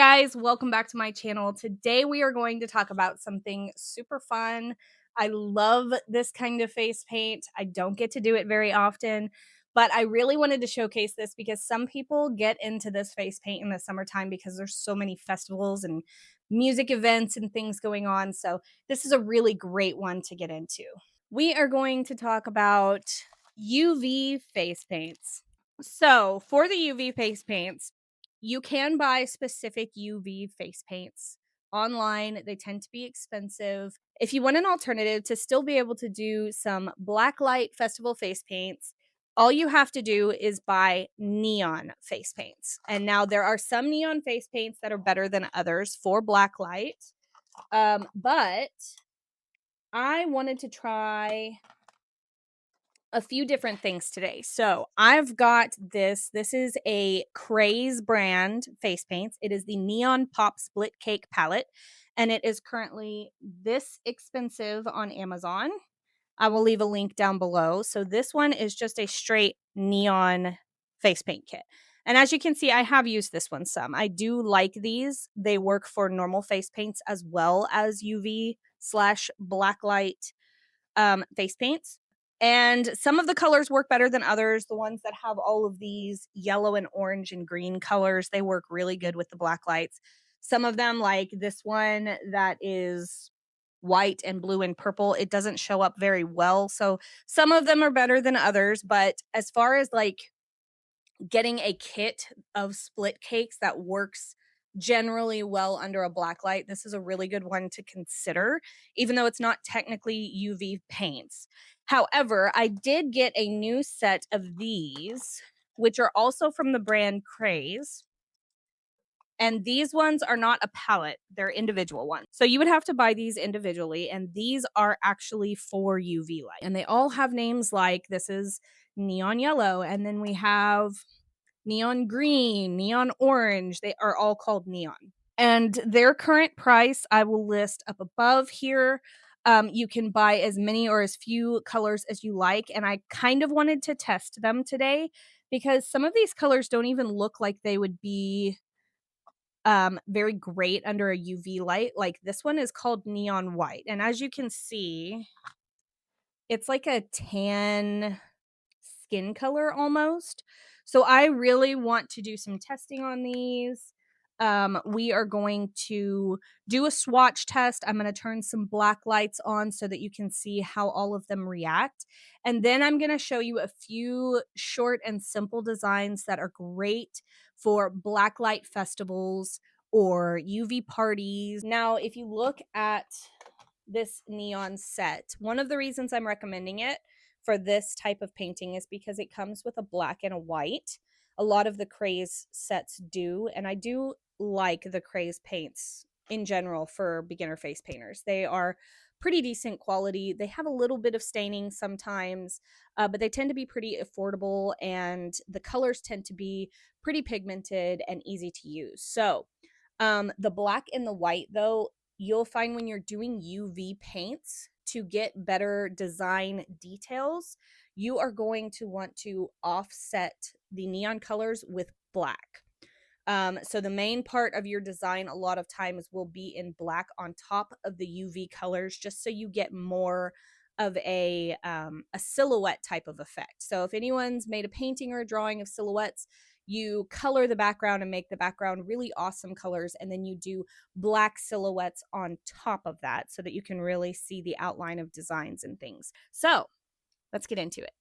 guys, welcome back to my channel. Today we are going to talk about something super fun. I love this kind of face paint. I don't get to do it very often, but I really wanted to showcase this because some people get into this face paint in the summertime because there's so many festivals and music events and things going on. So this is a really great one to get into. We are going to talk about UV face paints. So for the UV face paints, you can buy specific UV face paints online. They tend to be expensive. If you want an alternative to still be able to do some Blacklight festival face paints, all you have to do is buy neon face paints. And now there are some neon face paints that are better than others for Blacklight. But I wanted to try a few different things today. So I've got this. This is a Craze brand face paints. It is the Neon Pop Split Cake palette, and it is currently this expensive on Amazon. I will leave a link down below. So this one is just a straight neon face paint kit. And as you can see, I have used this one some. I do like these. They work for normal face paints as well as UV/blacklight face paints. And some of the colors work better than others. The ones that have all of these yellow and orange and green colors, they work really good with the black lights. Some of them, like this one that is white and blue and purple, it doesn't show up very well. So some of them are better than others. But as far as like getting a kit of split cakes that works generally well under a black light, this is a really good one to consider, even though it's not technically UV paints. However, I did get a new set of these, which are also from the brand Craze. And these ones are not a palette, they're individual ones. So you would have to buy these individually, and these are actually for UV light. And they all have names like this is neon yellow, and then we have neon green, neon orange. They are all called neon. And their current price, I will list up above here. You can buy as many or as few colors as you like. And I kind of wanted to test them today because some of these colors don't even look like they would be very great under a UV light. Like this one is called neon white. And as you can see, it's like a tan skin color almost. So I really want to do some testing on these. We are going to do a swatch test. I'm going to turn some black lights on so that you can see how all of them react. And then I'm going to show you a few short and simple designs that are great for black light festivals or UV parties. Now, if you look at this neon set, one of the reasons I'm recommending it for this type of painting is because it comes with a black and a white. A lot of the Craze sets do, and I do like the Craze paints in general for beginner face painters. They are pretty decent quality. They have a little bit of staining sometimes, but they tend to be pretty affordable, and the colors tend to be pretty pigmented and easy to use. So the black and the white, though, you'll find when you're doing UV paints, to get better design details, you are going to want to offset the neon colors with black. So the main part of your design a lot of times will be in black on top of the UV colors, just so you get more of a silhouette type of effect. So if anyone's made a painting or a drawing of silhouettes, you color the background and make the background really awesome colors, and then you do black silhouettes on top of that so that you can really see the outline of designs and things. So let's get into it.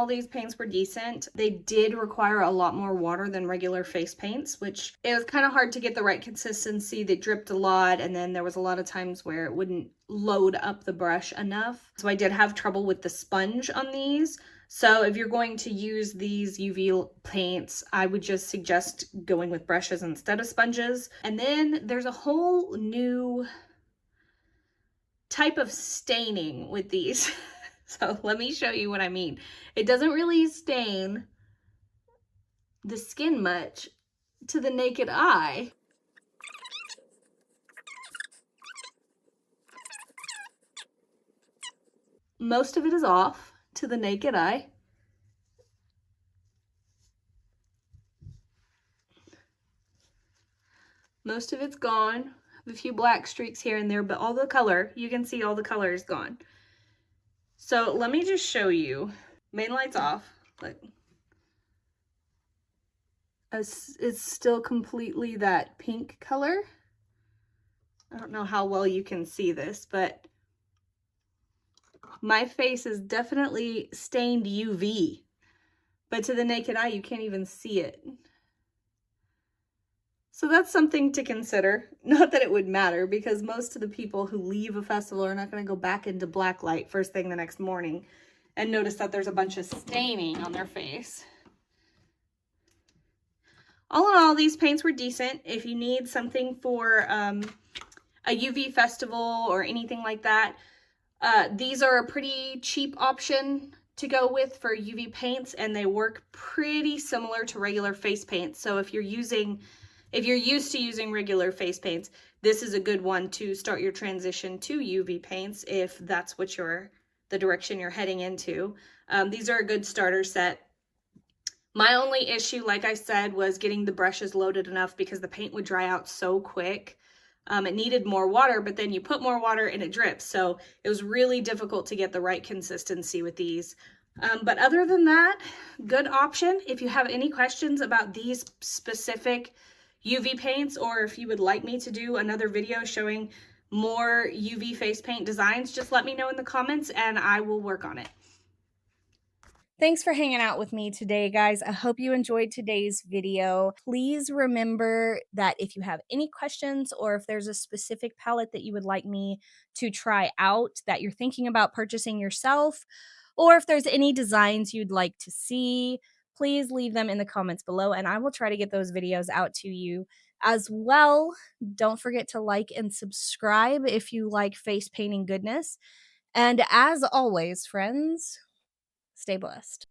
all these paints were decent. They did require a lot more water than regular face paints, which it was kind of hard to get the right consistency. They dripped a lot, and then there was a lot of times where it wouldn't load up the brush enough. So I did have trouble with the sponge on these. So if you're going to use these UV paints, I would just suggest going with brushes instead of sponges. And then there's a whole new type of staining with these. So let me show you what I mean. It doesn't really stain the skin much to the naked eye. Most of it is off to the naked eye. Most of it's gone. I have a few black streaks here and there, but all the color, you can see all the color is gone. So let me just show you. Main light's off, but it's still completely that pink color. I don't know how well you can see this, but my face is definitely stained UV, but to the naked eye, you can't even see it. So that's something to consider. Not that it would matter, because most of the people who leave a festival are not going to go back into Blacklight first thing the next morning and notice that there's a bunch of staining on their face. All in all, these paints were decent. If you need something for a UV festival or anything like that, these are a pretty cheap option to go with for UV paints, and they work pretty similar to regular face paints. So if you're used to using regular face paints, this is a good one to start your transition to UV paints if that's what the direction you're heading into. These are a good starter set. My only issue, like I said, was getting the brushes loaded enough because the paint would dry out so quick. It needed more water, but then you put more water and it drips. So it was really difficult to get the right consistency with these. But other than that, good option. If you have any questions about these specific UV paints, or if you would like me to do another video showing more UV face paint designs, just let me know in the comments and I will work on it. Thanks for hanging out with me today, guys. I hope you enjoyed today's video. Please remember that if you have any questions, or if there's a specific palette that you would like me to try out that you're thinking about purchasing yourself, or if there's any designs you'd like to see, please leave them in the comments below and I will try to get those videos out to you as well. Don't forget to like and subscribe if you like face painting goodness. And as always, friends, stay blessed.